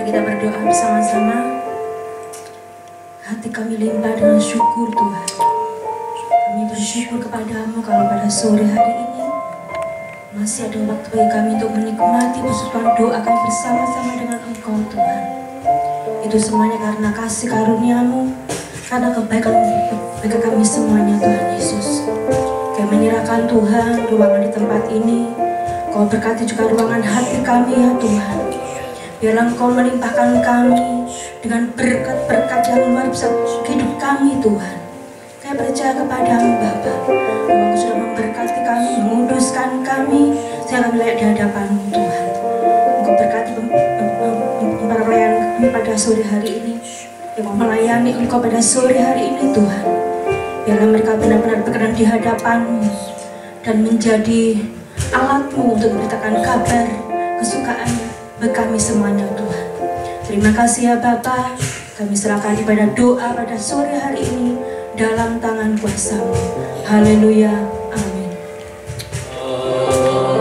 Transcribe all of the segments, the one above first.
kita berdoa bersama-sama. Hati kami limpah dengan syukur Tuhan. Kami bersyukur kepadamu kalau pada sore hari ini masih ada waktu bagi kami untuk menikmati persekutuan doa kami bersama-sama dengan Engkau Tuhan. Itu semuanya karena kasih karunia-Mu, karena kebaikan bagi kami semuanya Tuhan Yesus. Kami menyerahkan Tuhan ruangan di tempat ini. Kau berkati juga ruangan hati kami ya Tuhan. Biarlah Engkau melimpahkan kami dengan berkat-berkat yang luar biasa hidup kami Tuhan. Kami percaya kepadamu Bapa, Engkau sudah memberkati kami, menguduskan kami, sehingga kami layak di hadapan-Mu Tuhan. Engkau berkati para pelayan kami pada sore hari ini, yang mau melayani Engkau pada sore hari ini Tuhan. Biarlah mereka benar-benar berkenan di hadapan-Mu dan menjadi alat-Mu untuk memberitakan kabar kesukaan bagi kami semuanya Tuhan. Terima kasih ya Bapa. Kami serahkan ibadah doa pada sore hari ini dalam tangan kuasa-Mu. Haleluya. Amin. Hallelujah.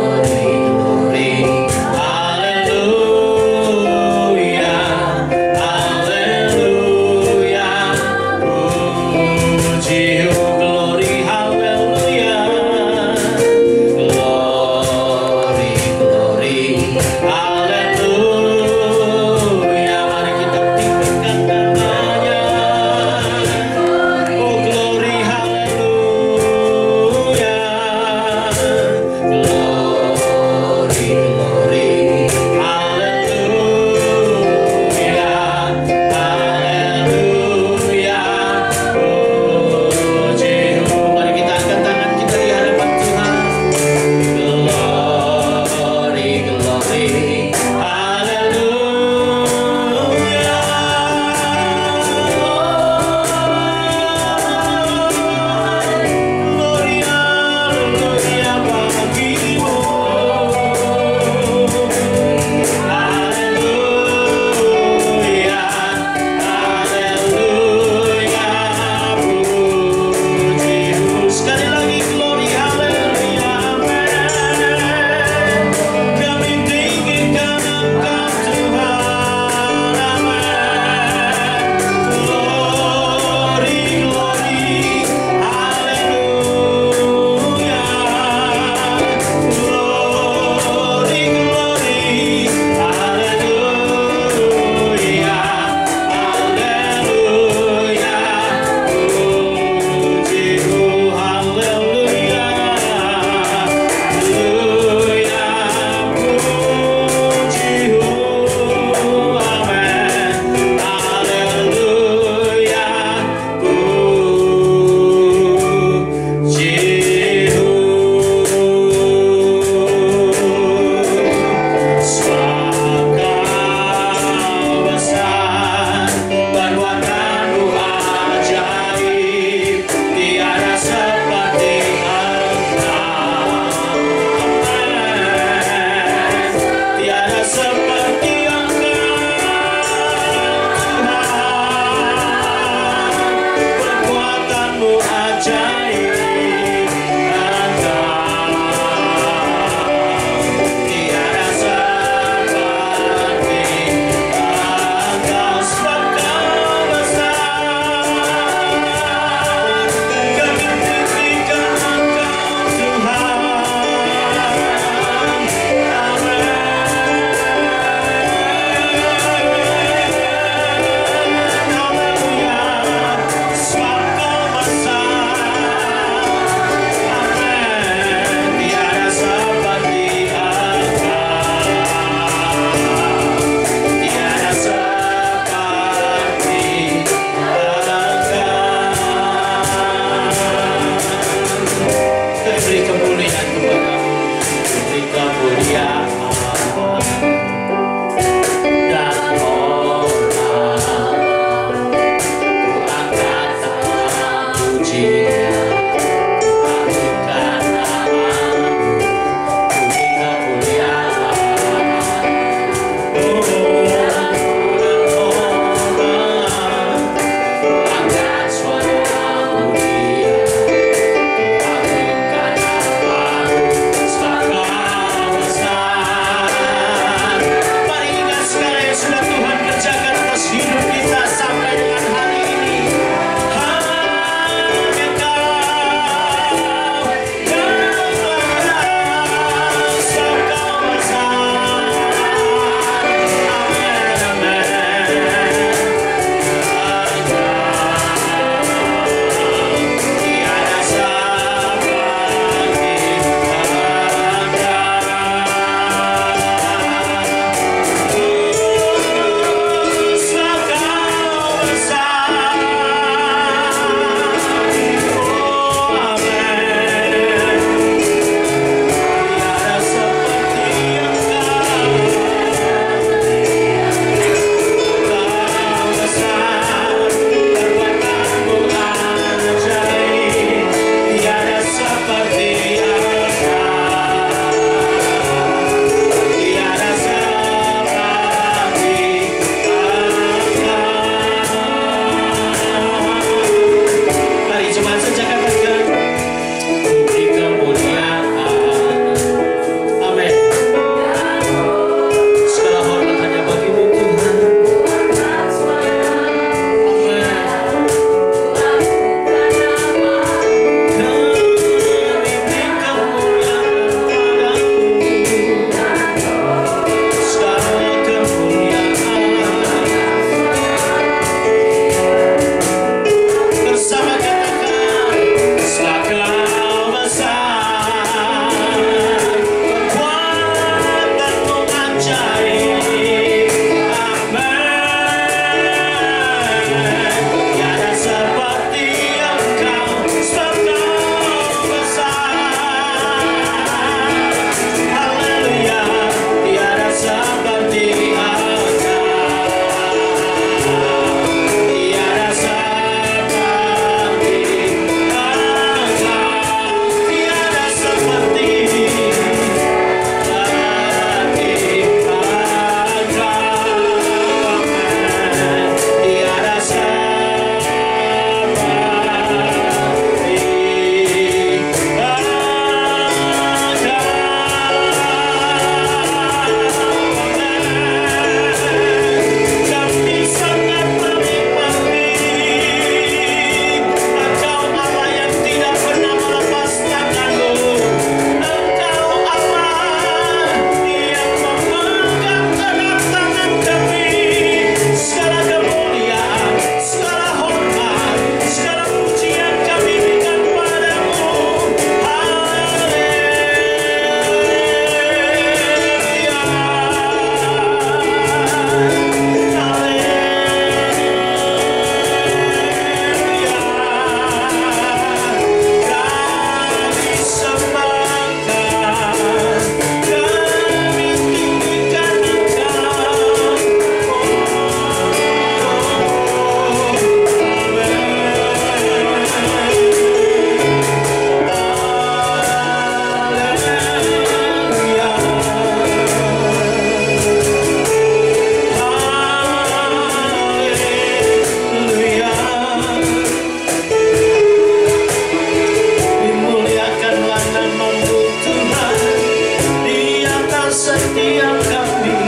setiap kami.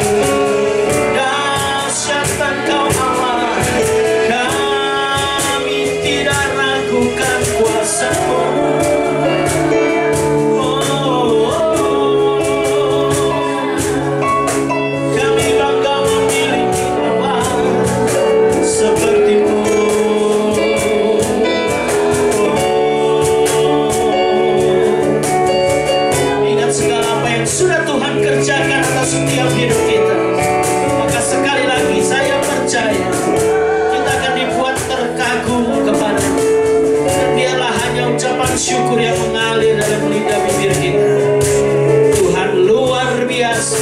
Dahsyat Engkau Allah, kami tidak ragukan kuasa-Mu. Kami bangga memiliki Allah seperti-Mu. Ingat segala apa yang sudah Tuhan kerjakan atas setiap hidup kita. Maka sekali lagi saya percaya kita akan dibuat terkagum kepada-Mu. Dan biarlah hanya ucapan syukur yang mengalir dalam lidah bibir kita. Tuhan luar biasa,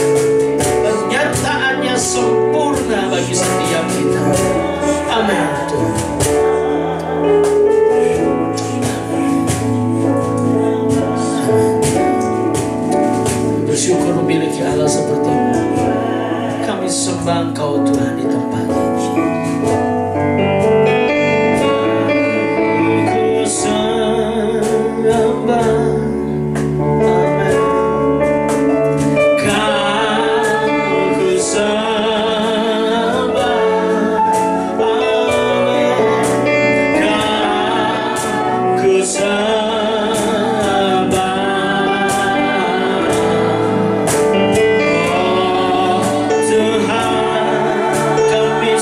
kenyataannya sempurna bagi setiap kita. Amin. Bersyukur memiliki Allah seperti-Mu. Kami sembah Engkau Tuhan di tempat ini. Ku sembah, amin. Ku sembah, amin. Ku sembah. Oh Tuhan, kami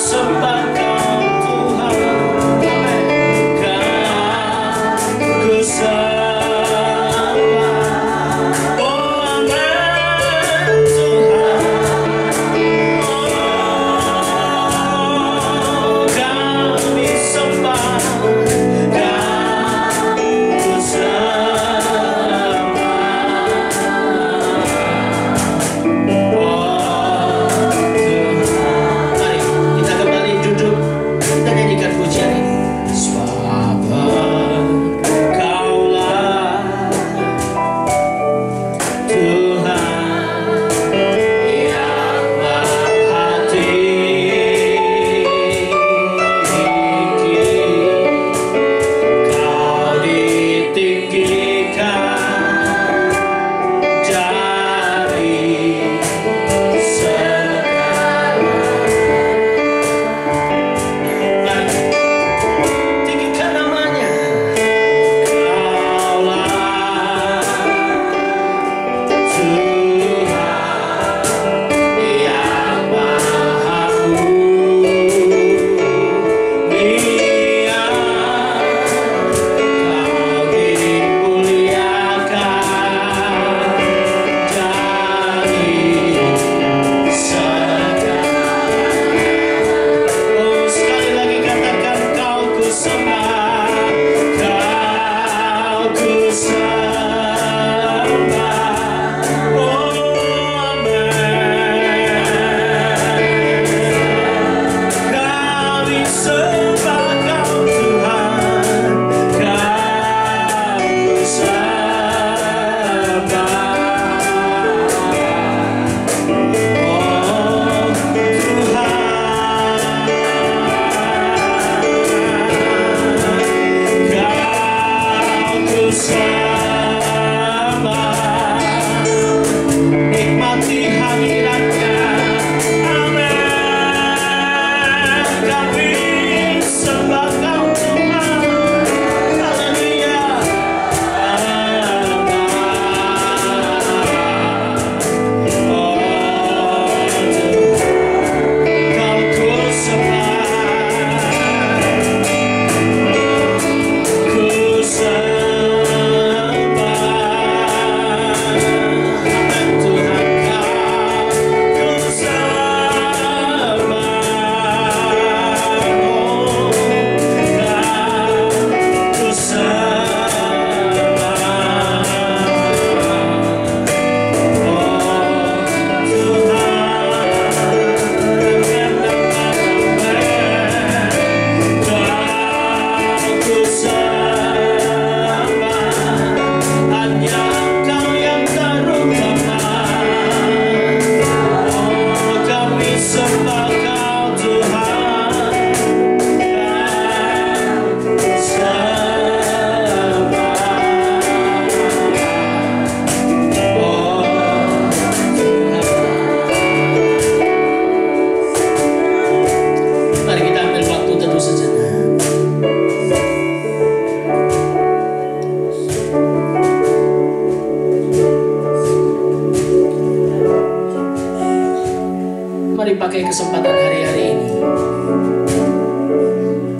Mari pakai kesempatan hari-hari ini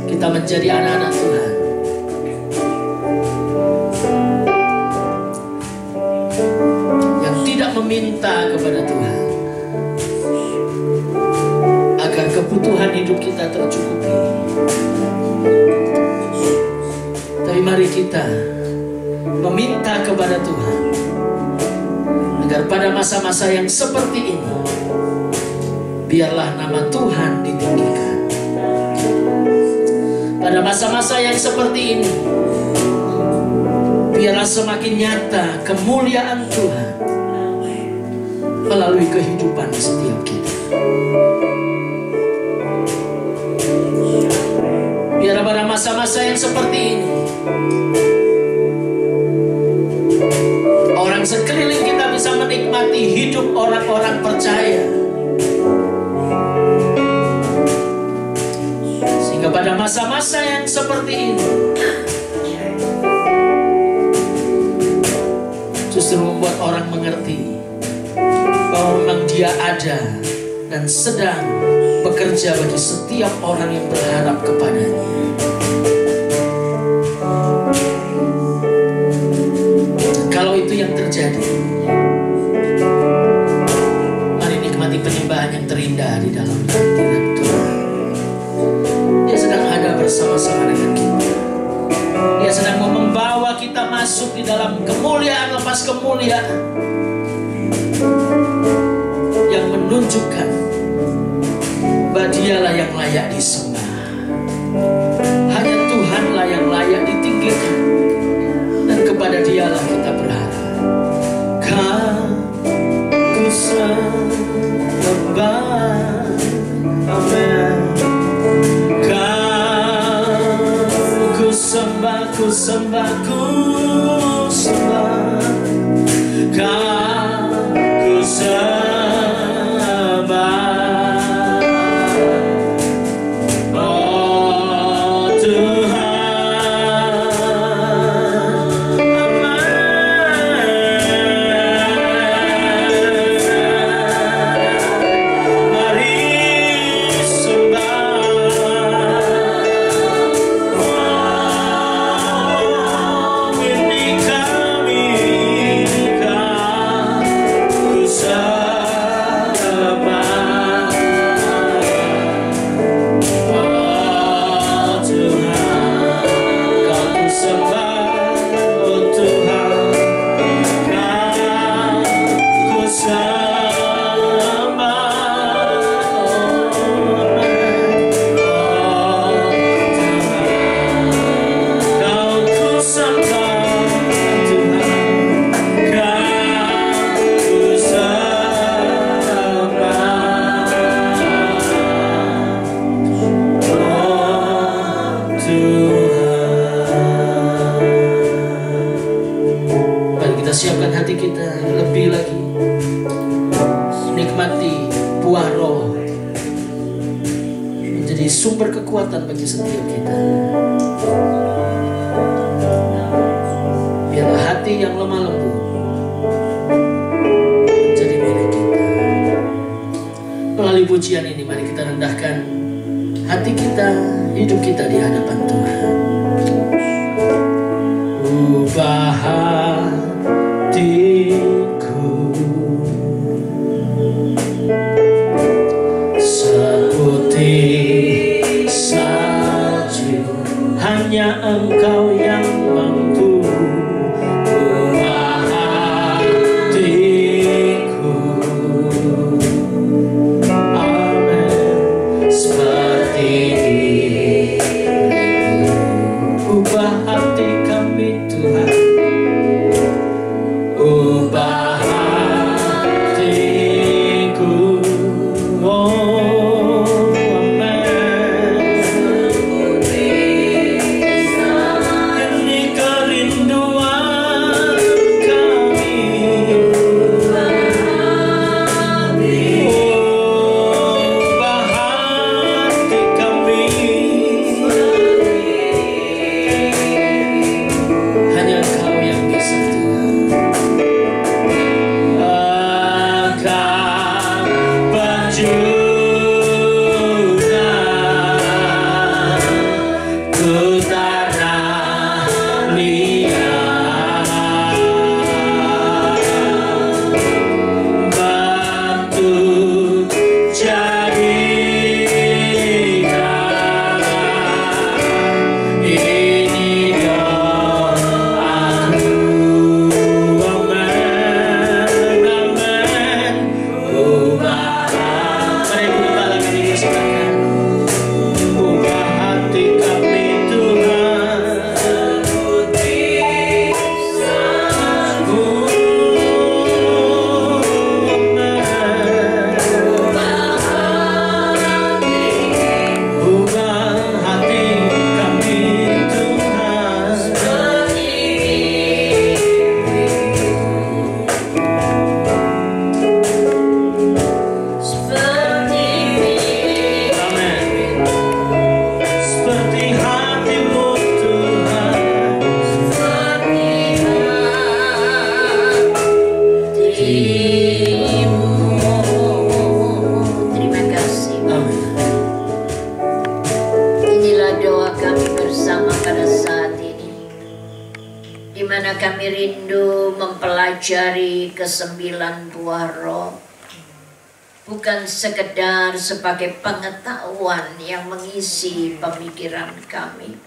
kita menjadi anak-anak Tuhan yang tidak meminta kepada Tuhan agar kebutuhan hidup kita tercukupi. Tapi mari kita meminta kepada Tuhan agar pada masa-masa yang seperti ini, biarlah nama Tuhan ditinggikan. Pada masa-masa yang seperti ini, biarlah semakin nyata kemuliaan Tuhan melalui kehidupan setiap kita. Biar pada masa-masa yang seperti ini, orang sekeliling kita bisa menikmati hidup orang-orang percaya. Sehingga pada masa-masa yang seperti ini justru membuat orang mengerti bahwa memang Dia ada dan sedang bekerja bagi setiap orang yang berharap kepadanya. Kalau itu yang terjadi, mari nikmati penyembahan yang terindah di dalam hadirat Tuhan. Dia sedang ada bersama-sama dengan kita. Dia sedang membawa kita masuk di dalam kemuliaan lepas kemuliaan yang menunjukkan bahwa Dialah yang layak disembah. Hanya Tuhanlah yang layak ditinggikan, dan kepada Dialah kita berharap. Ku sembah, amin. Ku sembah, ku sembah, ku sembah. Ku sembah. Siapkan hati kita lebih lagi nikmati buah roh menjadi sumber kekuatan bagi setiap kita. Biarlah hati yang lemah lembut menjadi milik kita. Melalui pujian ini mari kita rendahkan hati kita, hidup kita di hadapan Tuhan. Ubah hatiku seputih salju, hanya Engkau yang mampu. Ubah hatiku, amin. Seperti dirimu, ubah hati kami Tuhan. Tuhan, kami rindu mempelajari ke-9 buah roh. Bukan sekedar sebagai pengetahuan yang mengisi pemikiran kami,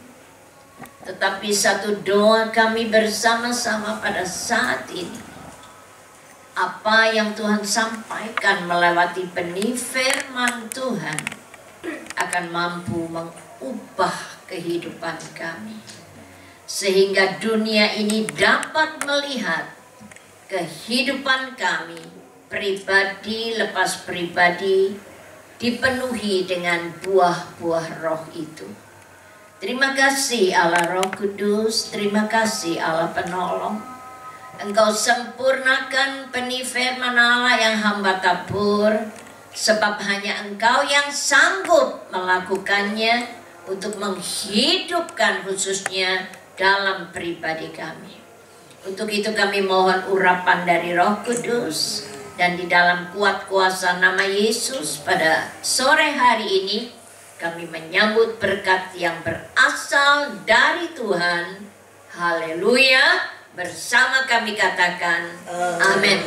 tetapi satu doa kami bersama-sama pada saat ini. Apa yang Tuhan sampaikan melewati benih firman Tuhan akan mampu mengubah kehidupan kami, sehingga dunia ini dapat melihat kehidupan kami pribadi lepas pribadi dipenuhi dengan buah-buah roh itu. Terima kasih Allah Roh Kudus, terima kasih Allah Penolong. Engkau sempurnakan benih firman Allah yang hamba tabur, sebab hanya Engkau yang sanggup melakukannya untuk menghidupkan khususnya dalam pribadi kami. Untuk itu kami mohon urapan dari Roh Kudus, dan di dalam kuat kuasa nama Yesus pada sore hari ini kami menyambut berkat yang berasal dari Tuhan. Haleluya. Bersama kami katakan amin.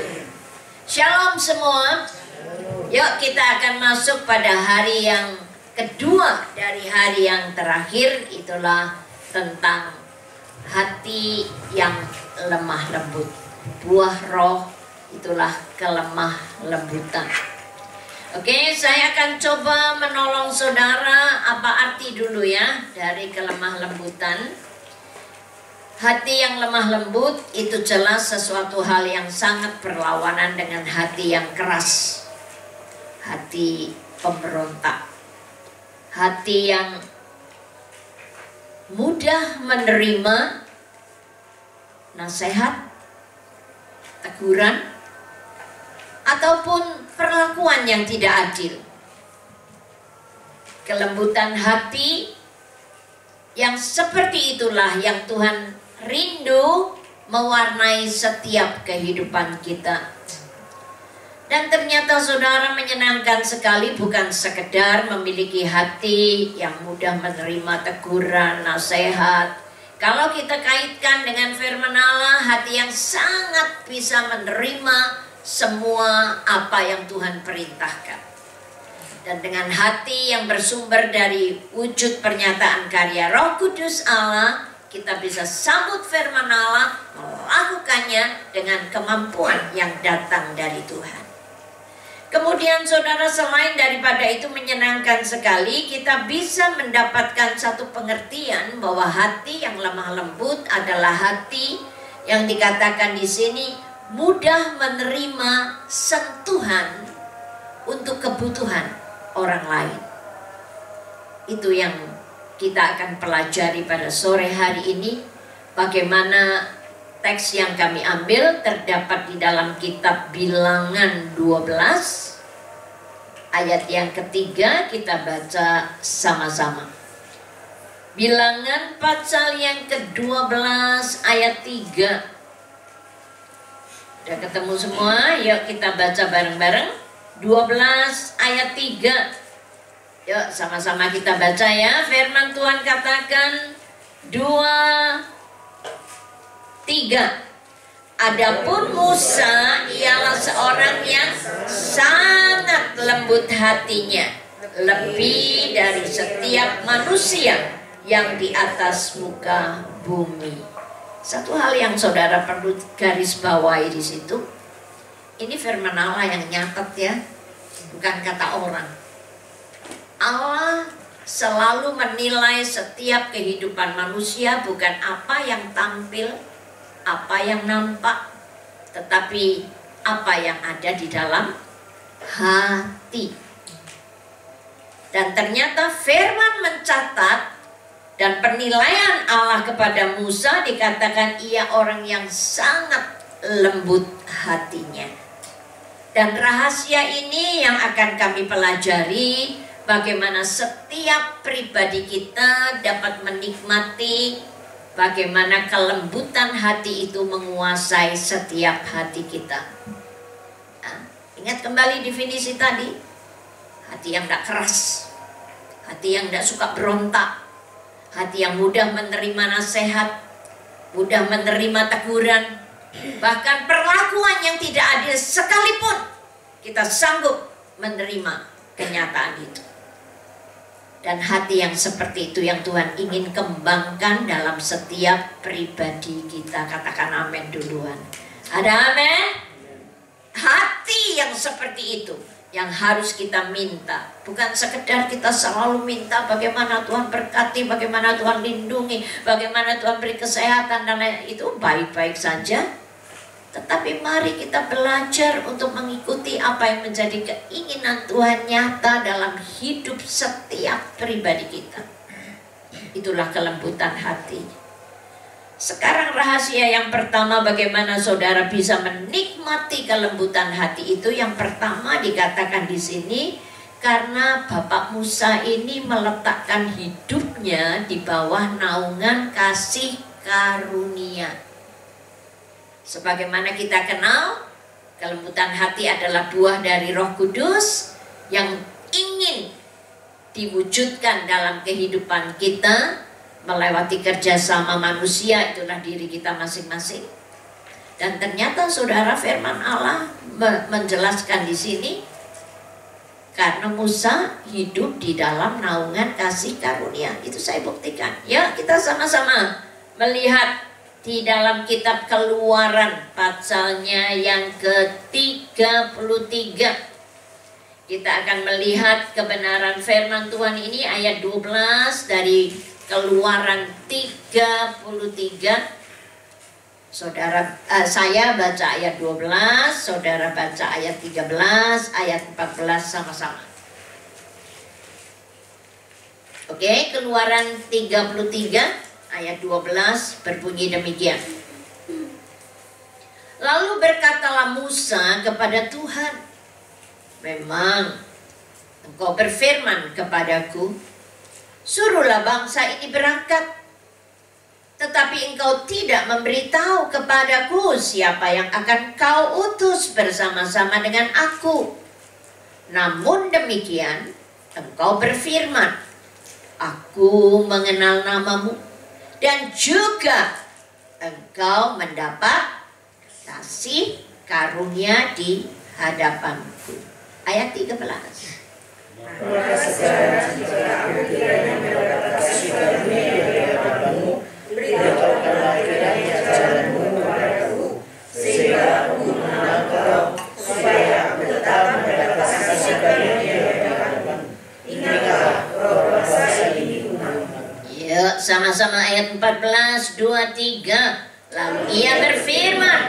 Shalom semua. Yuk kita akan masuk pada hari yang kedua dari hari yang terakhir. Itulah tentang hati yang lemah lembut. Buah roh itulah kelemah lembutan. Oke, saya akan coba menolong saudara. Apa arti dulu ya dari kelemah lembutan? Hati yang lemah lembut itu jelas sesuatu hal yang sangat berlawanan dengan hati yang keras. Hati pemberontak. Hati yang mudah menerima nasihat, teguran, ataupun perlakuan yang tidak adil. Kelembutan hati yang seperti itulah yang Tuhan rindu mewarnai setiap kehidupan kita. Dan ternyata saudara, menyenangkan sekali bukan sekedar memiliki hati yang mudah menerima teguran, nasihat. Kalau kita kaitkan dengan firman Allah, hati yang sangat bisa menerima semua apa yang Tuhan perintahkan. Dan dengan hati yang bersumber dari wujud pernyataan karya Roh Kudus Allah, kita bisa sambut firman Allah, melakukannya dengan kemampuan yang datang dari Tuhan. Kemudian saudara, selain daripada itu menyenangkan sekali, kita bisa mendapatkan satu pengertian bahwa hati yang lemah lembut adalah hati yang dikatakan di sini mudah menerima sentuhan untuk kebutuhan orang lain. Itu yang kita akan pelajari pada sore hari ini. Bagaimana teks yang kami ambil terdapat di dalam kitab Bilangan 12 ayat yang ketiga. Kita baca sama-sama. Bilangan pasal yang ke-12 ayat 3. Udah ketemu semua? Yuk kita baca bareng-bareng. 12 ayat 3. Yuk sama-sama kita baca ya. Firman Tuhan katakan 2, 3. Adapun Musa ialah seorang yang sangat lembut hatinya, lebih dari setiap manusia yang di atas muka bumi. Satu hal yang saudara perlu garis bawahi di situ. Ini firman Allah yang nyatet ya, bukan kata orang. Allah selalu menilai setiap kehidupan manusia bukan apa yang tampil, apa yang nampak, tetapi apa yang ada di dalam hati. Dan ternyata firman mencatat dan penilaian Allah kepada Musa dikatakan ia orang yang sangat lembut hatinya. Dan rahasia ini yang akan kami pelajari, bagaimana setiap pribadi kita dapat menikmati bagaimana kelembutan hati itu menguasai setiap hati kita. Nah, ingat kembali definisi tadi. Hati yang tidak keras, hati yang tidak suka berontak, hati yang mudah menerima nasihat, mudah menerima teguran, bahkan perlakuan yang tidak adil sekalipun kita sanggup menerima kenyataan itu. Dan hati yang seperti itu yang Tuhan ingin kembangkan dalam setiap pribadi kita. Katakan amin duluan. Ada amin? Hati yang seperti itu yang harus kita minta. Bukan sekedar kita selalu minta bagaimana Tuhan berkati, bagaimana Tuhan lindungi, bagaimana Tuhan beri kesehatan dan lain itu baik-baik saja. Tetapi mari kita belajar untuk mengikuti apa yang menjadi keinginan Tuhan nyata dalam hidup setiap pribadi kita. Itulah kelembutan hati. Sekarang rahasia yang pertama bagaimana saudara bisa menikmati kelembutan hati itu. Yang pertama dikatakan di sini, karena Bapak Musa ini meletakkan hidupnya di bawah naungan kasih karunia. Sebagaimana kita kenal, kelembutan hati adalah buah dari Roh Kudus yang ingin diwujudkan dalam kehidupan kita melewati kerjasama manusia, itulah diri kita masing-masing. Dan ternyata saudara, firman Allah menjelaskan di sini, karena Musa hidup di dalam naungan kasih karunia. Itu saya buktikan. Ya, kita sama-sama melihat di dalam kitab Keluaran pasalnya yang ke-33. Kita akan melihat kebenaran firman Tuhan ini ayat 12 dari Keluaran 33. Saudara, saya baca ayat 12, saudara baca ayat 13, ayat 14 sama-sama. Oke, Keluaran 33 ayat 12 berbunyi demikian. Lalu berkatalah Musa kepada Tuhan, memang engkau berfirman kepadaku, suruhlah bangsa ini berangkat. Tetapi engkau tidak memberitahu kepadaku siapa yang akan kau utus bersama-sama dengan aku. Namun demikian, engkau berfirman, aku mengenal namamu, dan juga engkau mendapat kasih karunia di hadapanku. Ayat 13. Maka sekarang jika aku kiranya mendapat kasih karunia di hadapanmu, beritahukanlah kiranya jalanmu kepadaku, sehingga aku mengenal kau, supaya aku tetap mendapat kasih karunia di hadapanmu. Ingatlah roh bangsa ini umatmu. Yuk, sama-sama ayat 14, 2, 3. Lalu ia berfirman,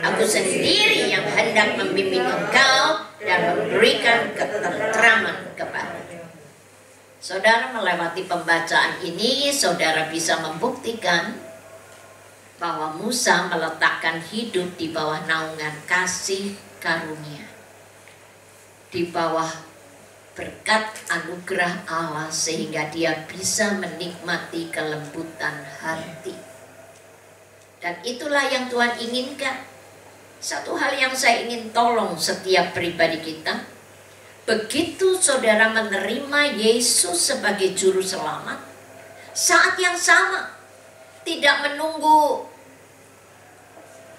aku sendiri yang hendak membimbing engkau dan memberikan ketentraman kepada. Saudara, melewati pembacaan ini, saudara bisa membuktikan bahwa Musa meletakkan hidup di bawah naungan kasih karunia, di bawah berkat anugerah Allah, sehingga dia bisa menikmati kelembutan hati. Dan itulah yang Tuhan inginkan. Satu hal yang saya ingin tolong setiap pribadi kita, begitu saudara menerima Yesus sebagai juru selamat, saat yang sama, tidak menunggu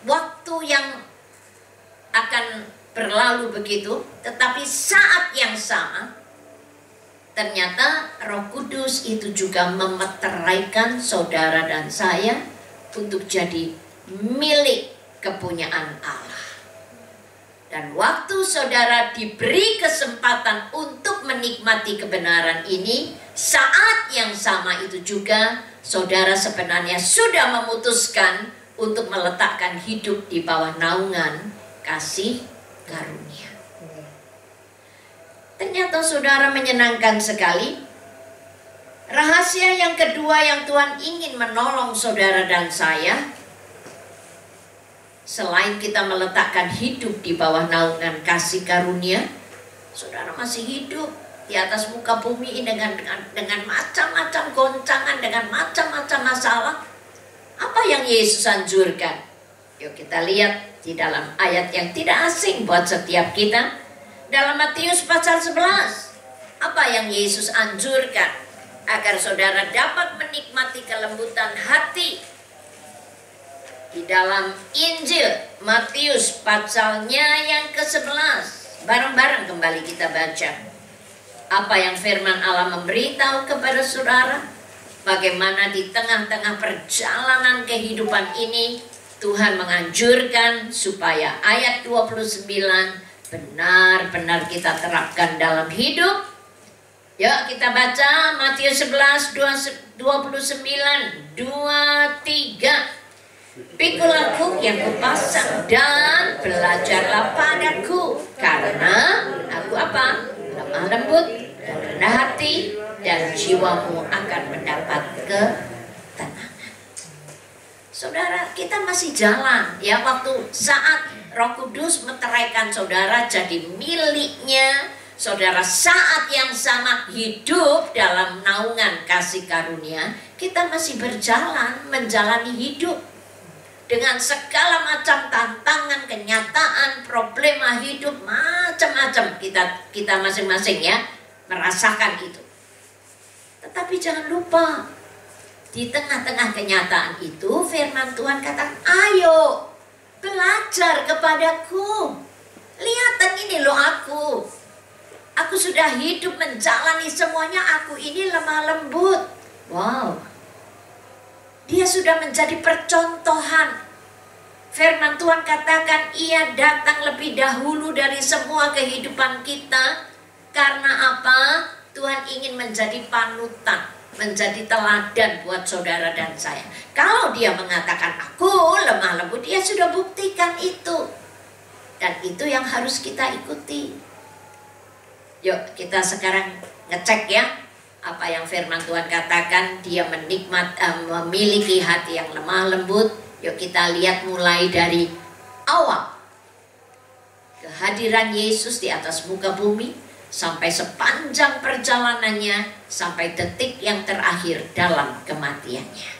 waktu yang akan berlalu begitu, tetapi saat yang sama ternyata Roh Kudus itu juga memeteraikan saudara dan saya untuk jadi milik kepunyaan Allah. Dan waktu saudara diberi kesempatan untuk menikmati kebenaran ini, saat yang sama itu juga saudara sebenarnya sudah memutuskan untuk meletakkan hidup di bawah naungan kasih karunia. Ternyata saudara, menyenangkan sekali. Rahasia yang kedua yang Tuhan ingin menolong saudara dan saya, selain kita meletakkan hidup di bawah naungan kasih karunia, saudara masih hidup di atas muka bumi ini dengan macam-macam goncangan, dengan macam-macam masalah. Apa yang Yesus anjurkan? Yuk kita lihat di dalam ayat yang tidak asing buat setiap kita. Dalam Matius pasal 11, apa yang Yesus anjurkan agar saudara dapat menikmati kelembutan hati? Di dalam Injil Matius pasalnya yang ke-11. Bareng-bareng kembali kita baca. Apa yang firman Allah memberitahu kepada saudara. Bagaimana di tengah-tengah perjalanan kehidupan ini Tuhan menganjurkan supaya ayat 29 benar-benar kita terapkan dalam hidup. Yuk kita baca Matius 11, 29, 23. Pikulah yang kupasang dan belajarlah padaku, karena aku apa? Lemah lembut dan rendah hati, dan jiwamu akan mendapat ketenangan. Saudara, kita masih jalan ya, waktu saat Roh Kudus meteraikan saudara jadi miliknya saudara, saat yang sama hidup dalam naungan kasih karunia, kita masih berjalan menjalani hidup dengan segala macam tantangan, kenyataan, problema hidup, macam-macam kita masing-masing ya merasakan itu. Tetapi jangan lupa, di tengah-tengah kenyataan itu firman Tuhan kata, ayo belajar kepadaku. Lihatan ini loh aku sudah hidup menjalani semuanya, aku ini lemah lembut. Wow, dia sudah menjadi percontohan. Firman Tuhan katakan ia datang lebih dahulu dari semua kehidupan kita. Karena apa? Tuhan ingin menjadi panutan, menjadi teladan buat saudara dan saya. Kalau dia mengatakan aku lemah lembut, dia sudah buktikan itu. Dan itu yang harus kita ikuti. Yuk kita sekarang ngecek ya, apa yang firman Tuhan katakan. Dia memiliki hati yang lemah lembut. Yuk kita lihat mulai dari awal kehadiran Yesus di atas muka bumi sampai sepanjang perjalanannya, sampai detik yang terakhir dalam kematiannya.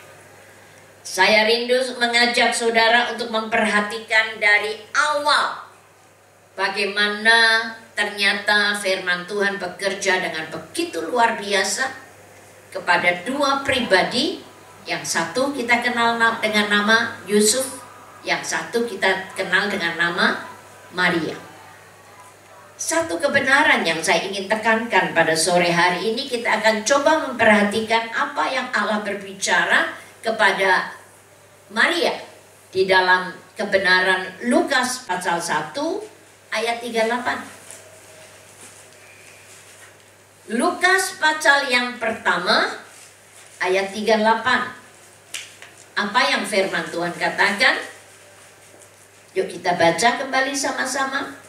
Saya rindu mengajak saudara untuk memperhatikan dari awal bagaimana ternyata firman Tuhan bekerja dengan begitu luar biasa kepada dua pribadi. Yang satu kita kenal dengan nama Yusuf, yang satu kita kenal dengan nama Maria. Satu kebenaran yang saya ingin tekankan pada sore hari ini, kita akan coba memperhatikan apa yang Allah berbicara kepada Maria di dalam kebenaran Lukas pasal 1 ayat 38. Lukas pasal yang pertama ayat 38. Apa yang firman Tuhan katakan? Yuk kita baca kembali sama-sama.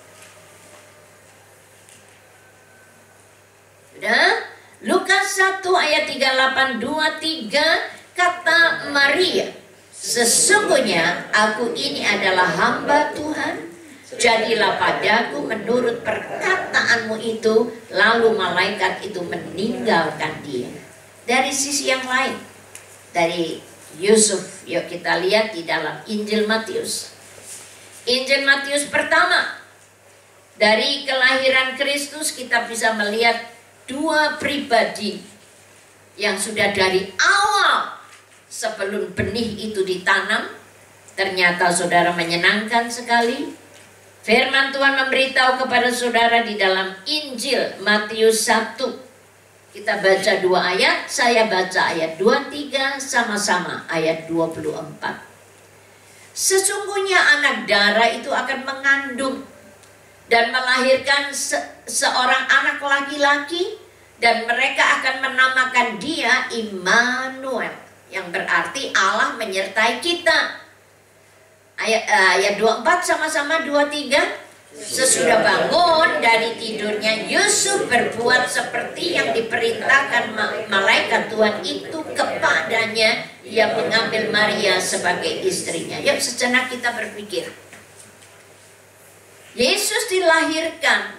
Sudah? Lukas 1 ayat 38, 23, kata Maria, sesungguhnya aku ini adalah hamba Tuhan, jadilah padaku menurut perkataanmu itu. Lalu malaikat itu meninggalkan dia. Dari sisi yang lain, dari Yusuf, yuk kita lihat di dalam Injil Matius. Injil Matius pertama, dari kelahiran Kristus kita bisa melihat dua pribadi yang sudah dari awal sebelum benih itu ditanam, ternyata saudara menyenangkan sekali. Firman Tuhan memberitahu kepada saudara di dalam Injil Matius 1. Kita baca dua ayat, saya baca ayat 23, sama-sama ayat 24. Sesungguhnya anak darah itu akan mengandung dan melahirkan seorang anak laki-laki, dan mereka akan menamakan dia Immanuel, yang berarti Allah menyertai kita. Ayat 24 sama-sama 23. Sesudah bangun dari tidurnya, Yusuf berbuat seperti yang diperintahkan malaikat Tuhan itu kepadanya. Ia mengambil Maria sebagai istrinya. Yuk sejenak kita berpikir. Yesus dilahirkan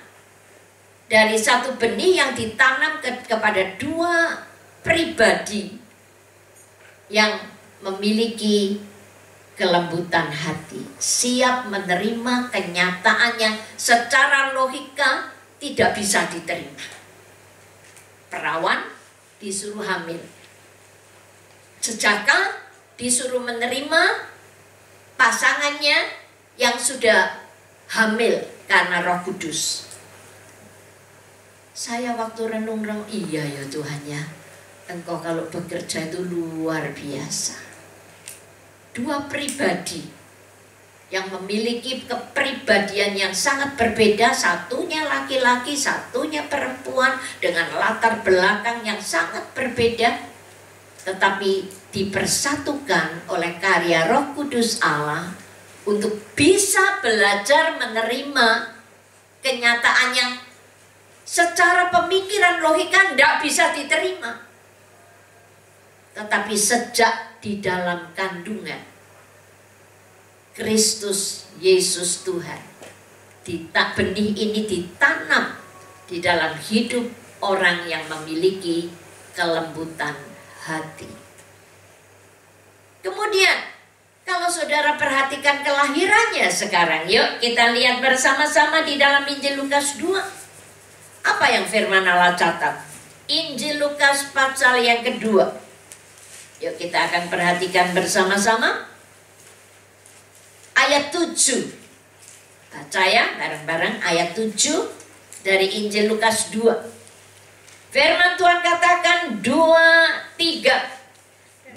dari satu benih yang ditanam kepada dua pribadi yang memiliki kelembutan hati, siap menerima kenyataan yang secara logika tidak bisa diterima. Perawan disuruh hamil, jejaka disuruh menerima pasangannya yang sudah hamil karena Roh Kudus. Saya waktu renung-renung, iya ya Tuhan ya, Engkau kalau bekerja itu luar biasa. Dua pribadi yang memiliki kepribadian yang sangat berbeda, satunya laki-laki, satunya perempuan, dengan latar belakang yang sangat berbeda, tetapi dipersatukan oleh karya Roh Kudus Allah untuk bisa belajar menerima kenyataan yang secara pemikiran logika tidak bisa diterima. Tetapi sejak di dalam kandungan Kristus Yesus Tuhan, benih ini ditanam di dalam hidup orang yang memiliki kelembutan hati. Kemudian kalau saudara perhatikan kelahirannya sekarang, yuk kita lihat bersama-sama di dalam Injil Lukas 2. Apa yang firman Allah catat? Injil Lukas pasal yang kedua. Yuk kita akan perhatikan bersama-sama. Ayat 7. Baca ya bareng-bareng ayat 7 dari Injil Lukas 2. Firman Tuhan katakan 2:3.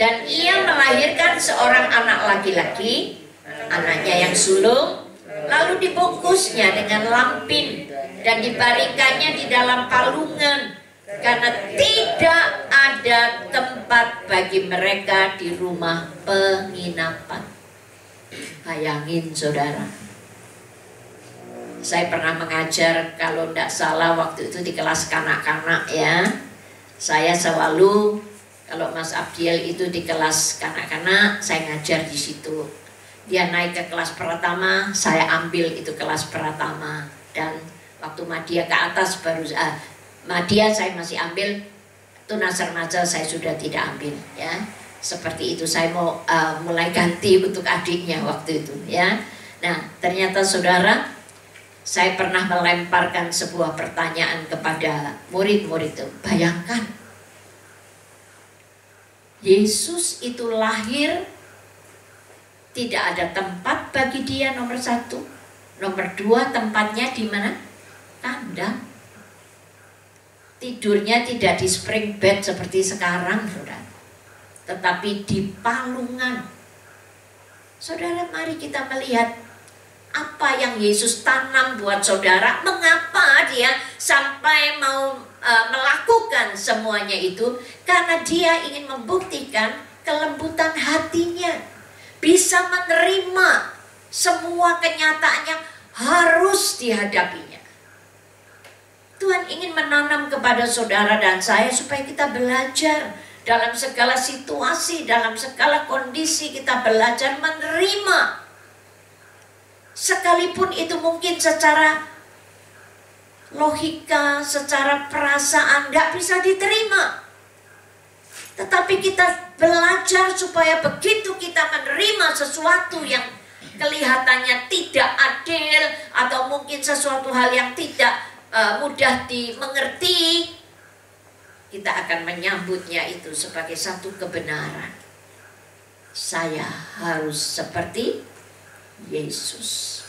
Dan ia melahirkan seorang anak laki-laki, anaknya yang sulung, lalu dibungkusnya dengan lampin dan dibaringkannya di dalam palungan, karena tidak ada tempat bagi mereka di rumah penginapan. Bayangin saudara, saya pernah mengajar, kalau tidak salah waktu itu di kelas kanak-kanak ya. Saya selalu, kalau Mas Abdiel itu di kelas kanak-kanak, saya ngajar di situ. Dia naik ke kelas pertama, saya ambil itu kelas pertama. Dan waktu Madia ke atas baru Madia saya masih ambil, tunas remaja saya sudah tidak ambil ya. Seperti itu, saya mau mulai ganti untuk adiknya waktu itu ya. Nah ternyata saudara, saya pernah melemparkan sebuah pertanyaan kepada murid-murid itu. Bayangkan, Yesus itu lahir, tidak ada tempat bagi dia, nomor 1. Nomor 2, tempatnya di mana? Kandang. Tidurnya tidak di spring bed seperti sekarang saudara, tetapi di palungan. Saudara, mari kita melihat apa yang Yesus tanam buat saudara. Mengapa dia sampai mau melakukan semuanya itu? Karena dia ingin membuktikan kelembutan hatinya, bisa menerima semua kenyataan yang harus dihadapinya. Tuhan ingin menanam kepada saudara dan saya supaya kita belajar dalam segala situasi, dalam segala kondisi, kita belajar menerima. Sekalipun itu mungkin secara logika, secara perasaan tidak bisa diterima. Tetapi kita belajar supaya begitu kita menerima sesuatu yang kelihatannya tidak adil, atau mungkin sesuatu hal yang tidak mudah dimengerti, kita akan menyambutnya itu sebagai satu kebenaran. Saya harus seperti Yesus.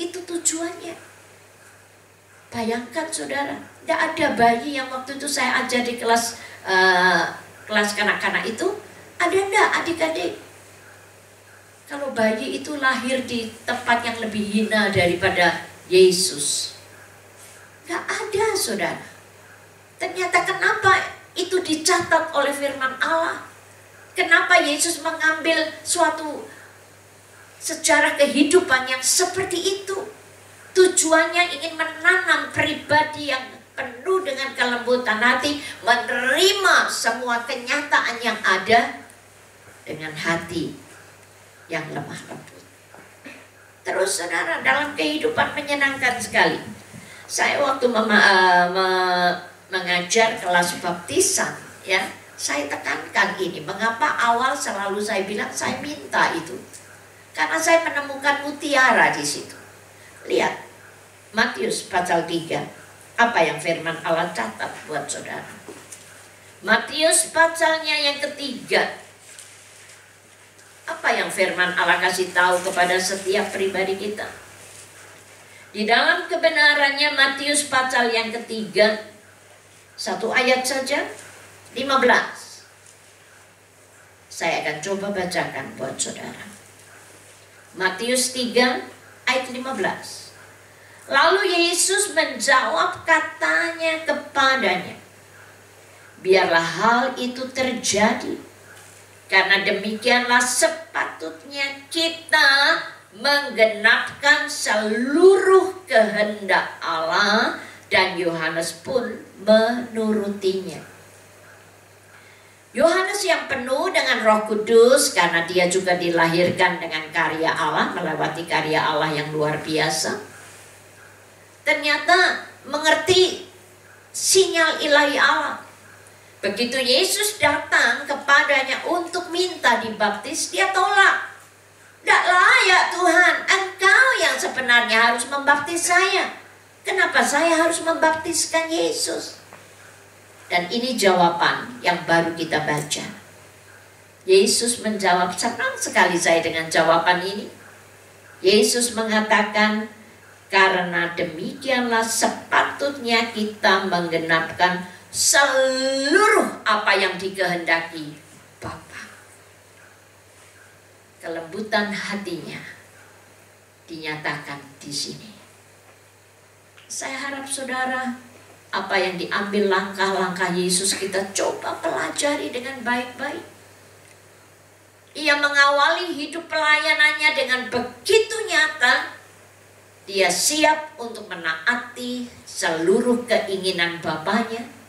Itu tujuannya. Bayangkan saudara, tidak ada bayi yang waktu itu saya ajar di kelas kanak-kanak itu, ada enggak adik-adik? Kalau bayi itu lahir di tempat yang lebih hina daripada Yesus, enggak ada saudara. Ternyata kenapa itu dicatat oleh firman Allah? Kenapa Yesus mengambil suatu sejarah kehidupan yang seperti itu? Tujuannya ingin menanam pribadi yang penuh dengan kelembutan hati, menerima semua kenyataan yang ada dengan hati yang lemah lembut. Terus saudara, dalam kehidupan menyenangkan sekali. Saya waktu mengajar kelas baptisan ya, saya tekankan ini. Mengapa awal selalu saya bilang saya minta itu? Karena saya menemukan mutiara di situ. Lihat Matius pasal 3. Apa yang firman Allah catat buat saudara? Matius pasalnya yang ketiga. Apa yang firman Allah kasih tahu kepada setiap pribadi kita? Di dalam kebenarannya Matius pasal yang ketiga, satu ayat saja, 15. Saya akan coba bacakan buat saudara. Matius 3 ayat 15. Lalu Yesus menjawab, katanya kepadanya, biarlah hal itu terjadi, karena demikianlah sepatutnya kita menggenapkan seluruh kehendak Allah, dan Yohanes pun menurutinya. Yohanes yang penuh dengan Roh Kudus, karena dia juga dilahirkan dengan karya Allah, melewati karya Allah yang luar biasa, ternyata mengerti sinyal ilahi Allah. Begitu Yesus datang kepadanya untuk minta dibaptis, dia tolak. Tidak layak Tuhan, Engkau yang sebenarnya harus membaptis saya. Kenapa saya harus membaptiskan Yesus? Dan ini jawaban yang baru kita baca. Yesus menjawab, senang sekali saya dengan jawaban ini. Yesus mengatakan, karena demikianlah sepatutnya kita menggenapkan seluruh apa yang dikehendaki Bapa. Kelembutan hatinya dinyatakan di sini. Saya harap saudara, apa yang diambil langkah-langkah Yesus kita coba pelajari dengan baik-baik. Ia mengawali hidup pelayanannya dengan begitu nyata. Dia siap untuk menaati seluruh keinginan Bapanya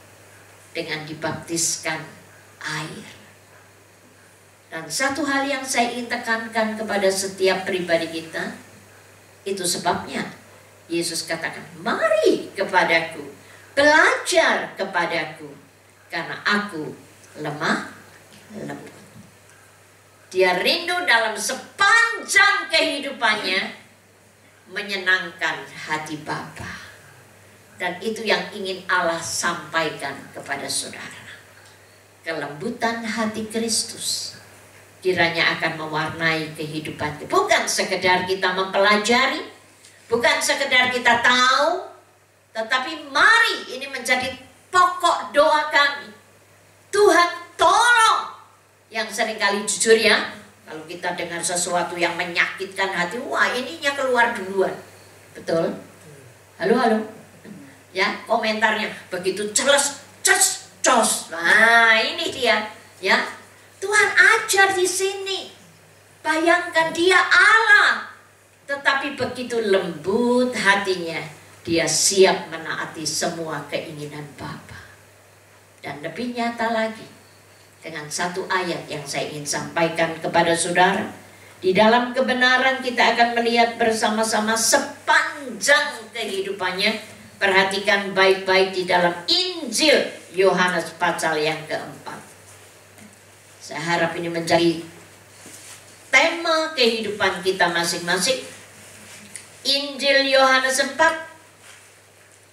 dengan dibaptiskan air. Dan satu hal yang saya ingin tekankan kepada setiap pribadi kita, itu sebabnya Yesus katakan, mari kepadaku, belajar kepadaku, karena aku lemah lembut. Dia rindu dalam sepanjang kehidupannya menyenangkan hati Bapa. Dan itu yang ingin Allah sampaikan kepada saudara. Kelembutan hati Kristus kiranya akan mewarnai kehidupan kita. Bukan sekedar kita mempelajari, bukan sekedar kita tahu, tetapi mari ini menjadi pokok doa kami. Tuhan tolong. Yang seringkali jujur ya, kalau kita dengar sesuatu yang menyakitkan hati, wah ininya keluar duluan. Betul? Halo? Ya, komentarnya begitu celes, cos. Nah, ini dia, ya. Tuhan ajar di sini. Bayangkan dia Allah, tetapi begitu lembut hatinya, dia siap menaati semua keinginan Bapa. Dan lebih nyata lagi, dengan satu ayat yang saya ingin sampaikan kepada saudara. Di dalam kebenaran kita akan melihat bersama-sama sepanjang kehidupannya. Perhatikan baik-baik di dalam Injil Yohanes pasal yang keempat. Saya harap ini menjadi tema kehidupan kita masing-masing. Injil Yohanes 4.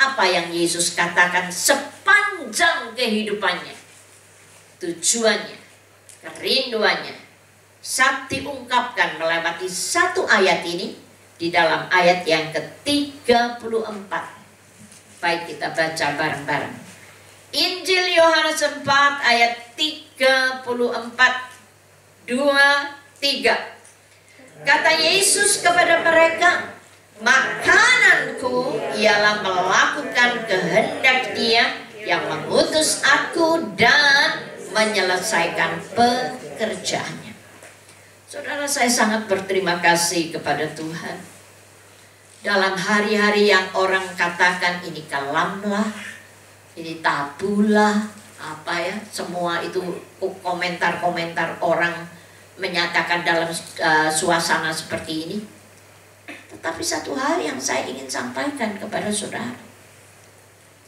Apa yang Yesus katakan sepanjang kehidupannya. Tujuannya, kerinduannya, saat diungkapkan melewati satu ayat ini di dalam ayat yang ke-34. Baik, kita baca bareng-bareng. Injil Yohanes 4 ayat 34, 2, 3. Kata Yesus kepada mereka, makananku ialah melakukan kehendak Dia yang mengutus aku dan menyelesaikan pekerjaannya. Saudara, saya sangat berterima kasih kepada Tuhan. Dalam hari-hari yang orang katakan ini kelamlah, ini tabulah, apa ya, semua itu komentar-komentar orang menyatakan dalam suasana seperti ini. Tetapi satu hal yang saya ingin sampaikan kepada saudara,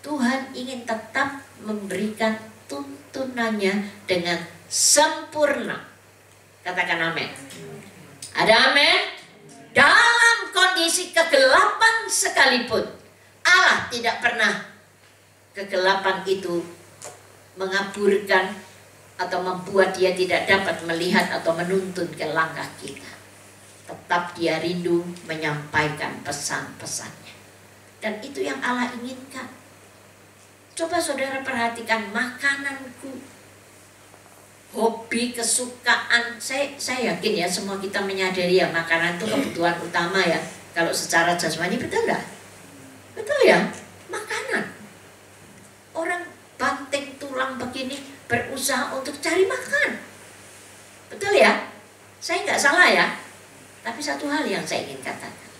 Tuhan ingin tetap memberikan tuntunannya dengan sempurna. Katakan amin. Ada amin? Dalam kondisi kegelapan sekalipun, Allah tidak pernah kegelapan itu mengaburkan atau membuat dia tidak dapat melihat atau menuntun ke langkah kita. Tetap dia rindu menyampaikan pesan-pesannya. Dan itu yang Allah inginkan. Coba saudara perhatikan makananku, hobi, kesukaan. Saya yakin ya semua kita menyadari ya makanan itu kebutuhan utama ya. Kalau secara jasmani, betul nggak? Betul ya, makanan. Orang banting tulang begini berusaha untuk cari makan. Betul ya? Saya nggak salah ya. Tapi satu hal yang saya ingin katakan.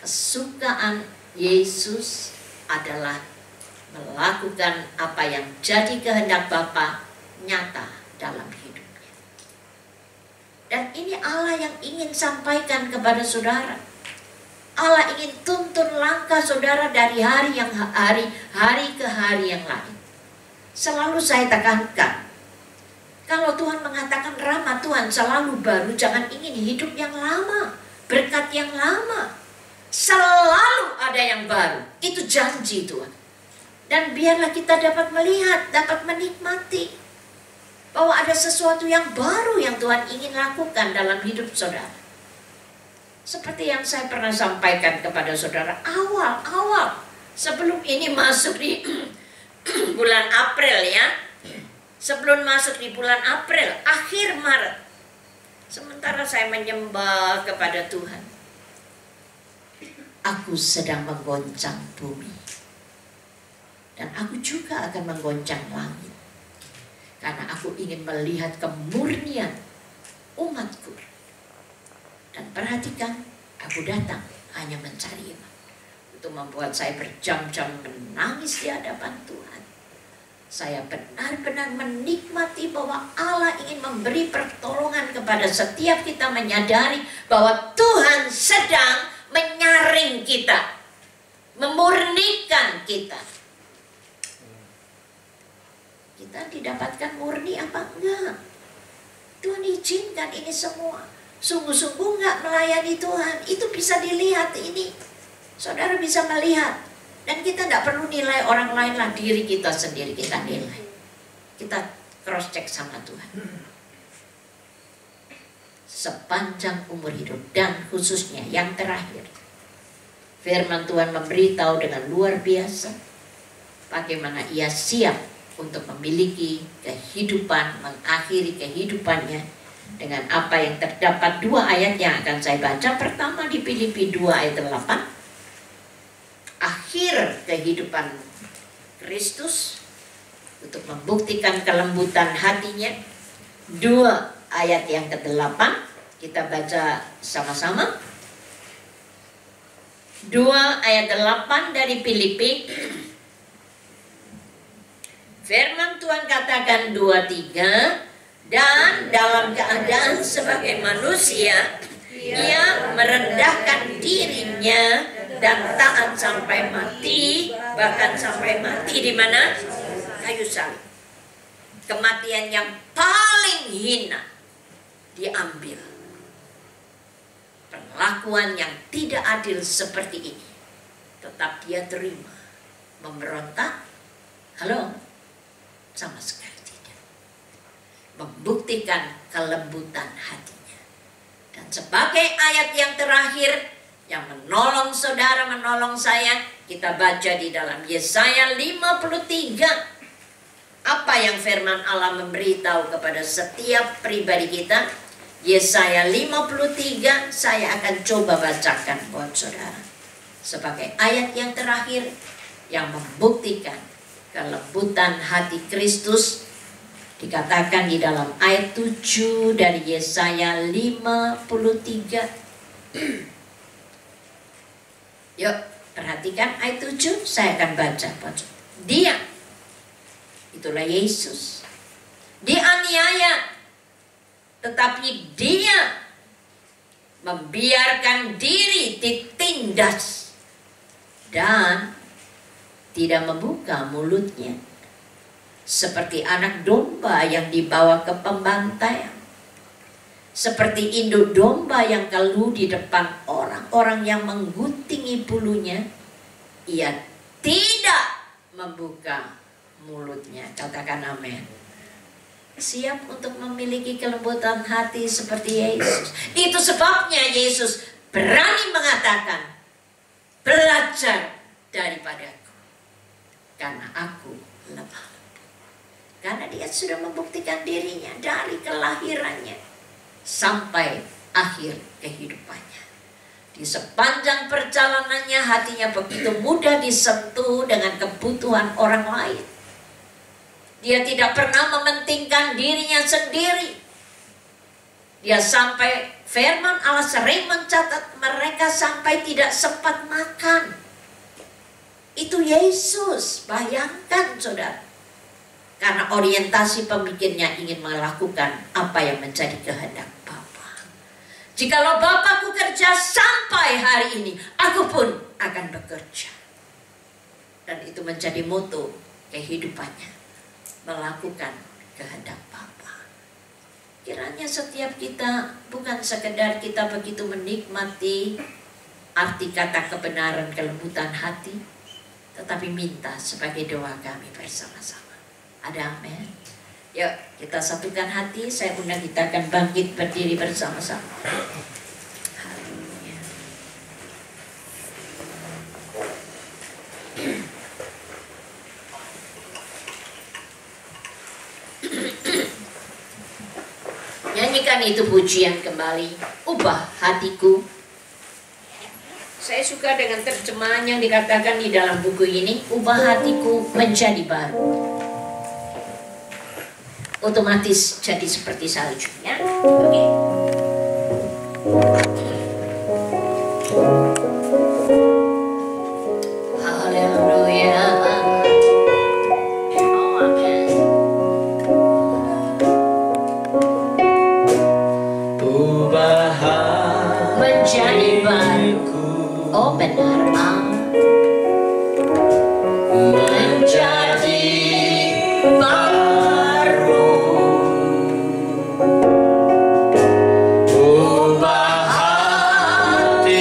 Kesukaan Yesus adalah melakukan apa yang jadi kehendak Bapa nyata dalam hidupnya. Dan ini Allah yang ingin sampaikan kepada saudara. Allah ingin tuntun langkah saudara dari hari ke hari yang lain. Selalu saya tekankan, kalau Tuhan mengatakan rahmat Tuhan selalu baru, jangan ingin hidup yang lama, berkat yang lama. Selalu ada yang baru, itu janji Tuhan. Dan biarlah kita dapat melihat, dapat menikmati bahwa ada sesuatu yang baru yang Tuhan ingin lakukan dalam hidup saudara. Seperti yang saya pernah sampaikan kepada saudara awal sebelum ini masuk di bulan April ya. Sebelum masuk di bulan April, akhir Maret. Sementara saya menyembah kepada Tuhan, aku sedang menggoncang bumi. Dan aku juga akan menggoncang langit. Karena aku ingin melihat kemurnian umatku. Dan perhatikan, aku datang hanya mencari iman. Itu membuat saya berjam-jam menangis di hadapan Tuhan. Saya benar-benar menikmati bahwa Allah ingin memberi pertolongan kepada setiap kita menyadari bahwa Tuhan sedang menyaring kita, memurnikan kita. Kita didapatkan murni apa enggak? Tuhan izinkan ini semua. Sungguh-sungguh enggak melayani Tuhan, itu bisa dilihat ini. Saudara bisa melihat. Dan kita enggak perlu nilai orang lain lah, diri kita sendiri kita nilai. Kita cross check sama Tuhan. Sepanjang umur hidup dan khususnya yang terakhir, firman Tuhan memberitahu dengan luar biasa bagaimana ia siap untuk memiliki kehidupan, mengakhiri kehidupannya dengan apa yang terdapat. Dua ayat yang akan saya baca. Pertama di Filipi 2 ayat 8. Akhir kehidupan Kristus untuk membuktikan kelembutan hatinya. 2 ayat yang ke-8. Kita baca sama-sama. 2 ayat 8 dari Filipi. Firman Tuhan katakan 2:3. Dan dalam keadaan sebagai manusia, ia merendahkan dirinya dan taat sampai mati, bahkan sampai mati di mana? Kayu salib. Kematian yang paling hina diambil. Perlakuan yang tidak adil seperti ini tetap dia terima. Memberontak? Halo? Sama sekali. Membuktikan kelembutan hatinya. Dan sebagai ayat yang terakhir yang menolong saudara, menolong saya, kita baca di dalam Yesaya 53. Apa yang firman Allah memberitahu kepada setiap pribadi kita? Yesaya 53 saya akan coba bacakan buat saudara. Sebagai ayat yang terakhir yang membuktikan kelembutan hati Kristus. Dikatakan di dalam ayat 7 dari Yesaya 53. Yuk, perhatikan ayat 7, saya akan baca. Dia, itulah Yesus, dianiaya, tetapi dia membiarkan diri ditindas dan tidak membuka mulutnya. Seperti anak domba yang dibawa ke pembantaian, seperti induk domba yang keluh di depan orang-orang yang mengguntingi bulunya, ia tidak membuka mulutnya. Katakan amin. siap untuk memiliki kelembutan hati seperti Yesus. Itu sebabnya Yesus berani mengatakan, belajar daripadaku, karena aku lemah. Karena dia sudah membuktikan dirinya dari kelahirannya sampai akhir kehidupannya. Di sepanjang perjalanannya hatinya begitu mudah disentuh dengan kebutuhan orang lain. Dia tidak pernah mementingkan dirinya sendiri. Dia sampai, firman Allah sering mencatat mereka sampai tidak sempat makan. Itu Yesus, bayangkan saudara. Karena orientasi pemikirnya ingin melakukan apa yang menjadi kehendak Bapa. Jikalau Bapakku kerja sampai hari ini, aku pun akan bekerja. Dan itu menjadi moto kehidupannya, melakukan kehendak Bapa. Kiranya setiap kita bukan sekedar kita begitu menikmati arti kata kebenaran kelembutan hati, tetapi minta sebagai doa kami bersama-sama. Ada amin? Yuk kita satukan hati. Saya undang kita akan bangkit berdiri bersama-sama. Haleluya. Nyanyikan itu pujian kembali. Ubah hatiku. Saya suka dengan terjemahan yang dikatakan di dalam buku ini. Ubah hatiku menjadi baru. Otomatis jadi seperti salju, ya. Oke. Haleluya. Oh, amin. Ubah Menjadi baru. Oh, benar. Menjadi baru. ubah hatiku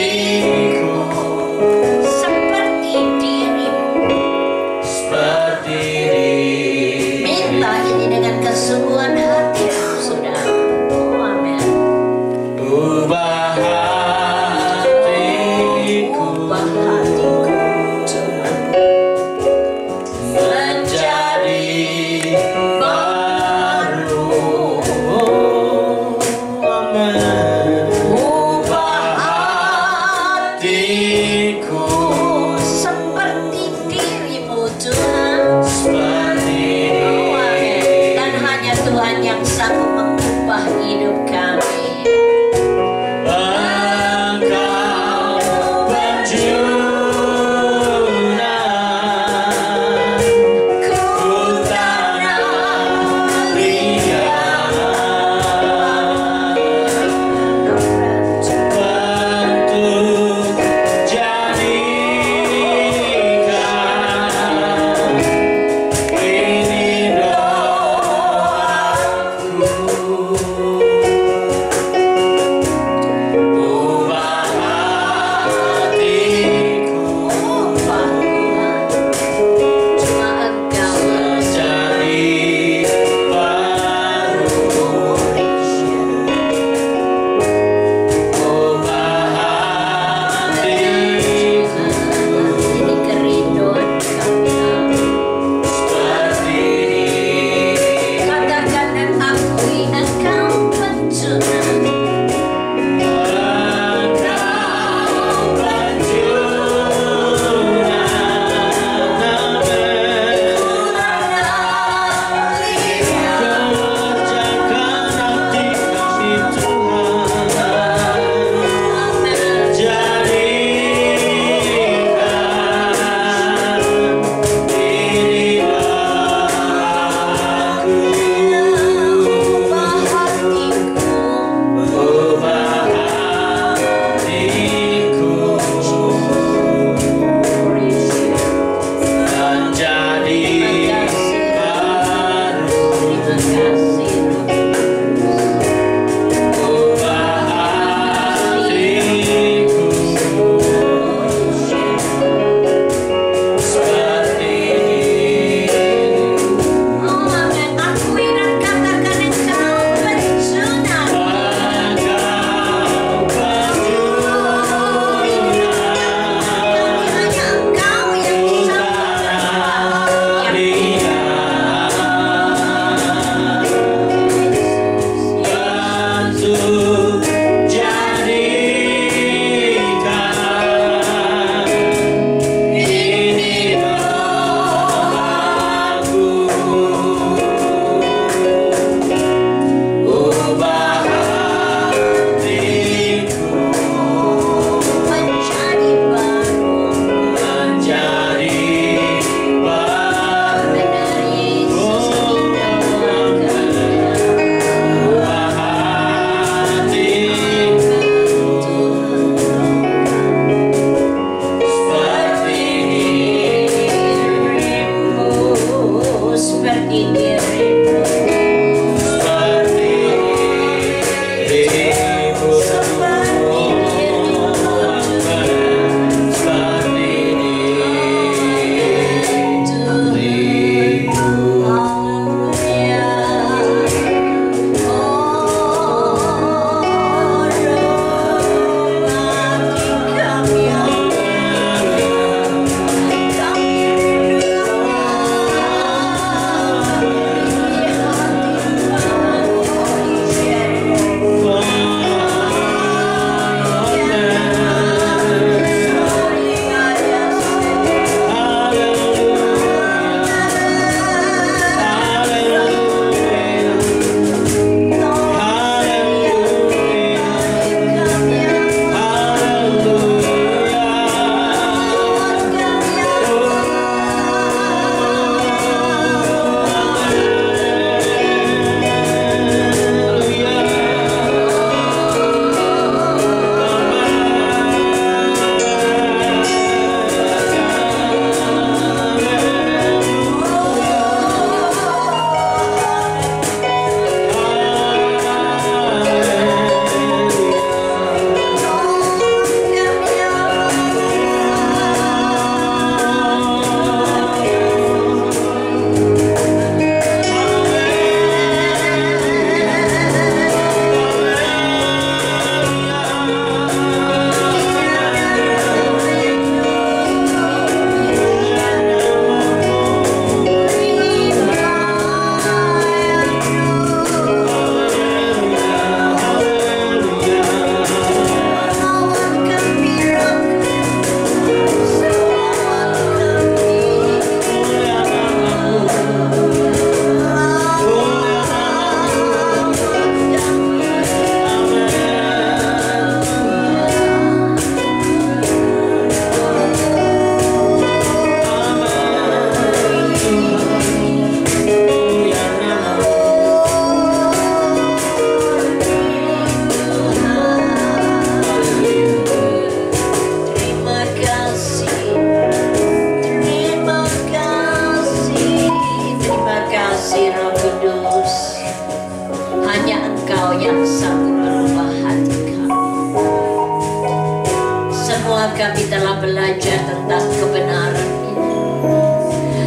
belajar tentang kebenaran ini.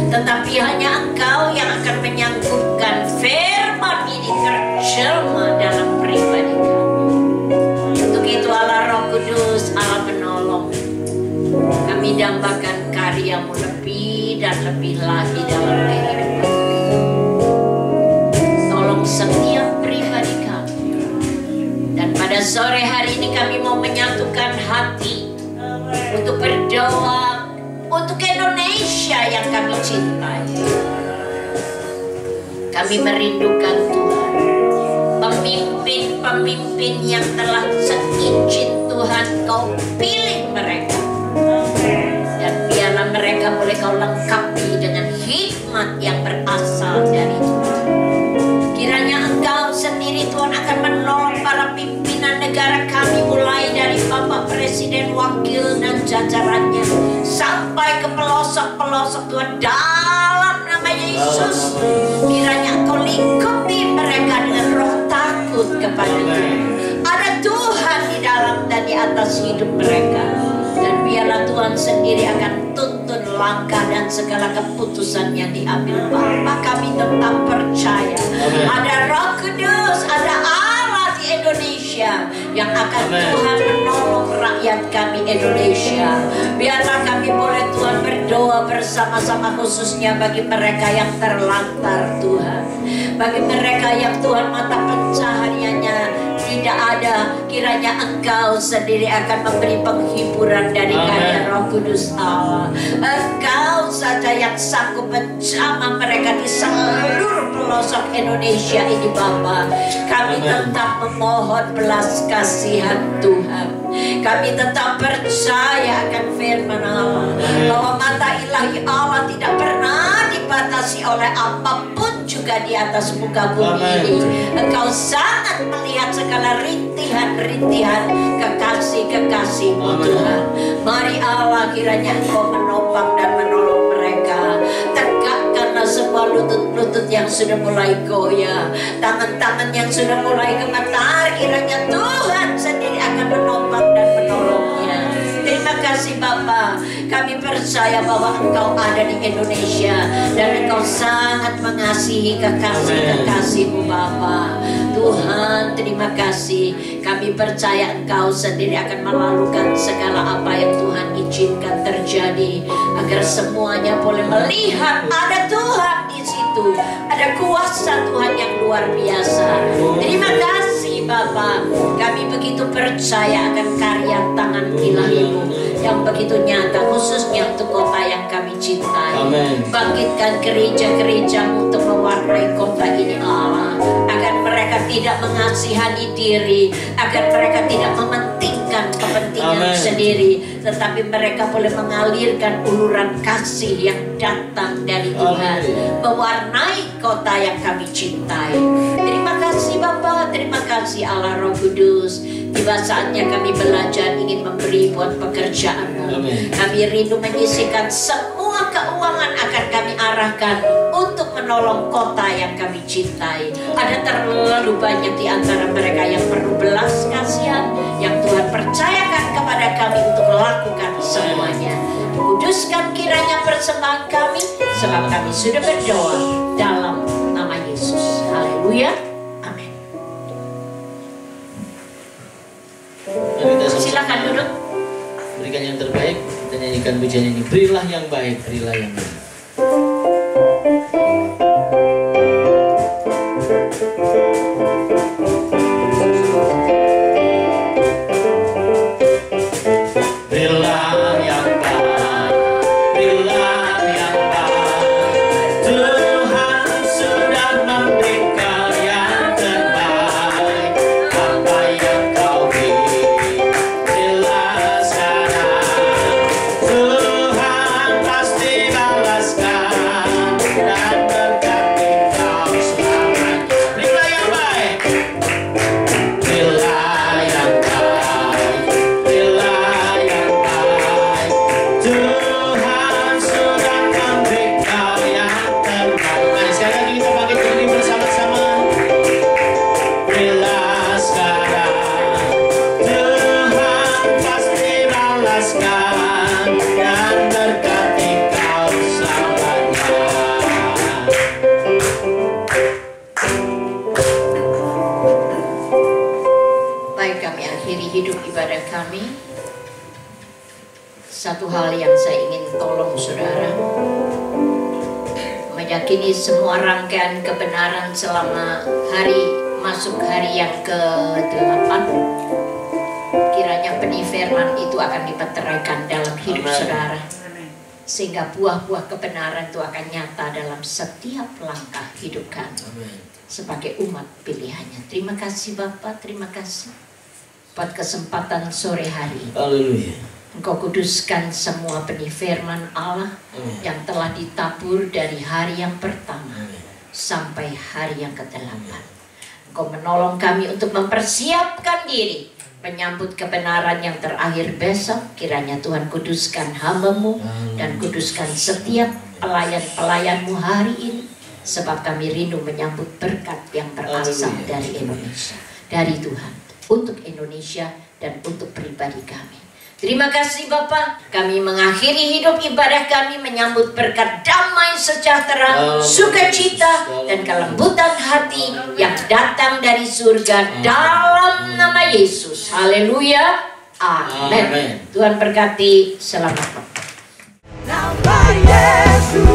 Tetapi hanya Engkau yang akan menyangkupkan firman ini terjelma dalam pribadi kami. Untuk itu Allah Roh Kudus, Allah penolong, kami dambakan karya-Mu lebih dan lebih lagi dalam kehidupan kami. Tolong setiap pribadi kami. Dan pada sore hari ini kami mau menyatukan hati untuk berdoa untuk Indonesia yang kami cintai. Kami merindukan Tuhan, pemimpin-pemimpin yang telah seizin Tuhan Kau pilih mereka. Dan biarlah mereka boleh Kau lengkapi dengan hikmat yang berasal dari Tuhan. Kiranya Engkau sendiri Tuhan akan menolong para pimpinan negara kami, mulai dari Bapak Presiden, Wakil dan jajarannya sampai ke pelosok-pelosok Tuhan, dalam nama Yesus. Kiranya Engkau lingkupi mereka dengan roh takut kepada Tuhan. Ada Tuhan di dalam dan di atas hidup mereka. Dan biarlah Tuhan sendiri akan tuntun langkah dan segala keputusan yang diambil Bapa. Kami tetap percaya ada Roh Kudus, ada Allah di Indonesia yang akan Tuhan menolong rakyat kami Indonesia. Biarlah kami boleh Tuhan berdoa bersama-sama, khususnya bagi mereka yang terlantar Tuhan, bagi mereka yang Tuhan mata pencahariannya tidak ada. Kiranya Engkau sendiri akan memberi penghiburan dari karya Roh Kudus Allah. Engkau saja yang sanggup menjamah mereka di seluruh pelosok Indonesia ini Bapa. Kami tetap memohon belas kasihan Tuhan. Kami tetap percaya akan firman Allah, bahwa mata ilahi Allah tidak pernah dibatasi oleh apapun juga di atas muka bumi ini. Engkau sangat melihat segala rintihan-rintihan kekasih-kekasih-Mu Tuhan. Mari Allah, kiranya Engkau menopang dan menolong mereka. Tegakkanlah semua lutut-lutut yang sudah mulai goyah, tangan-tangan yang sudah mulai gemetar. Kiranya Tuhan sendiri akan menopang dan menolongnya. Terima kasih Bapa. Kami percaya bahwa Engkau ada di Indonesia dan Engkau sangat mengasihi kekasih-kekasih-Mu Bapa. Tuhan, terima kasih. Kami percaya Engkau sendiri akan melalukan segala apa yang Tuhan izinkan terjadi, agar semuanya boleh melihat ada Tuhan di situ, ada kuasa Tuhan yang luar biasa. Terima kasih Bapa. Kami begitu percaya akan karya tangan ilahi-Mu yang begitu nyata, khususnya untuk kota yang kami cintai. Bangkitkan gereja-gereja-Mu untuk mewarnai kota ini Allah, agar mereka tidak mengasihani diri, agar mereka tidak mementingkan kepentingan sendiri, tetapi mereka boleh mengalirkan uluran kasih yang datang dari Tuhan, mewarnai kota yang kami cintai. Terima kasih Bapa, terima kasih Allah Roh Kudus. Tiba saatnya kami belajar ingin memberi buat pekerjaan-Mu. Kami rindu menyisihkan semua keuangan akan kami arahkan untuk menolong kota yang kami cintai. Ada terlalu banyak di antara mereka yang perlu belas kasihan, yang Tuhan percayakan kepada kami untuk melakukan semuanya. Kuduskan kiranya persembahan kami, sebab kami sudah berdoa dalam nama Yesus. Haleluya. Amin. Silakan duduk. Berikan yang terbaik. Kita nyanyikan pujian ini. Berilah yang baik, berilah yang baik. Tuhan pasti balas. Satu hal yang saya ingin tolong saudara, meyakini semua rangkaian kebenaran selama masuk hari yang ke-8, kiranya benih firman itu akan dipeteraikan dalam hidup saudara, sehingga buah-buah kebenaran itu akan nyata dalam setiap langkah hidup kami sebagai umat pilihannya. Terima kasih Bapak, terima kasih buat kesempatan sore hari. Haleluya. Engkau kuduskan semua benih firman Allah yang telah ditabur dari hari yang pertama sampai hari yang ke-8. Engkau menolong kami untuk mempersiapkan diri menyambut kebenaran yang terakhir besok. Kiranya Tuhan kuduskan hamba-Mu dan kuduskan setiap pelayan-pelayan-Mu hari ini, sebab kami rindu menyambut berkat yang berasal dari Indonesia, dari Tuhan, untuk Indonesia dan untuk pribadi kami. Terima kasih Bapak, kami mengakhiri hidup ibadah kami menyambut berkat damai sejahtera, sukacita, dan kelembutan hati yang datang dari surga dalam nama Yesus. Haleluya, amin. Tuhan berkati, selamat Bapak. Nama Yesus.